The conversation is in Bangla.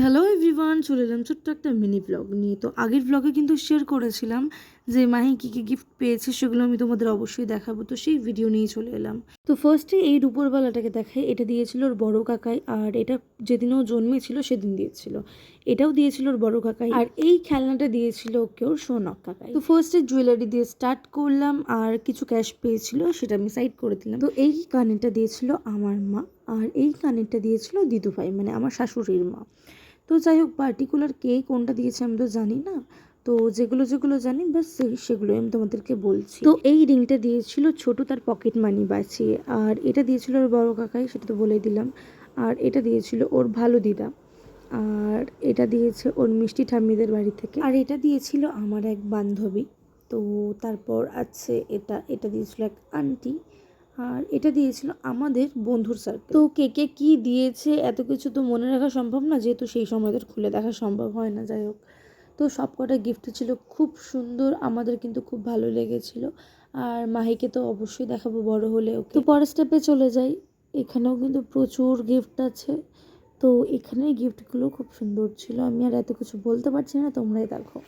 হ্যালো এভরিওয়ান, চলে এলাম ছোট্ট একটা মিনি ব্লগ নিয়ে। তো আগের ব্লগে কিন্তু শেয়ার করেছিলাম যে মাহি কী কী গিফট পেয়েছে, সেগুলো আমি তোমাদের অবশ্যই দেখাবো। তো সেই ভিডিও নিয়ে চলে এলাম। তো ফার্স্টে এই রূপোরবালাটাকে দেখাই। এটা দিয়েছিল ওর বড় কাকাই, আর এটা যেদিন ও জন্মেছিল সেদিন দিয়েছিল। এটাও দিয়েছিল ওর বড় কাকাই, আর এই খেলনাটা দিয়েছিল ওকে ওর সোনক কাকাই। তো ফার্স্টে জুয়েলারি দিয়ে স্টার্ট করলাম, আর কিছু ক্যাশ পেয়েছিল সেটা আমি সাইড করে দিলাম। তো এই কানেরটা দিয়েছিল আমার মা, আর এই কানেরটা দিয়েছিল দিদু ভাই, মানে আমার শাশুড়ির মা। তো যাই হোক, পার্টিকুলার কে কোনটা দিয়েছে আমি তো জানি না। তো যেগুলো যেগুলো জানি বাস সেগুলোই আমি তোমাদেরকে বলছি। তো এই রিংটা দিয়েছিল ছোটু তার পকেট মানি বাঁচিয়ে, আর এটা দিয়েছিল ওর বড় কাকাই, সেটা তো বলেই দিলাম। আর এটা দিয়েছিল ওর ভালো দিদা, আর এটা দিয়েছে ওর মিষ্টি ঠাম্মিদের বাড়ি থেকে, আর এটা দিয়েছিল আমার এক বান্ধবী। তো তারপর আছে এটা এটা দিয়েছিল এক আন্টি, আর এটা দিয়েছিল আমাদের বন্ধুর সার্কেল। তো কে কে কী দিয়েছে এত কিছু তো মনে রাখা সম্ভব না, যেহেতু সেই সময় তো খুলে দেখা সম্ভব হয় না। যাই হোক, তো সব কটা গিফট ছিল খুব সুন্দর, আমাদের কিন্তু খুব ভালো লেগেছিল। আর মাহিকে তো অবশ্যই দেখাবো বড় হলে ওকে। তো পরের স্টেপে চলে যাই। এখানেও কিন্তু প্রচুর গিফট আছে। তো এখানে গিফটগুলো খুব সুন্দর ছিল, আমি আর এত কিছু বলতে পারছি না, তোমরাই দেখো।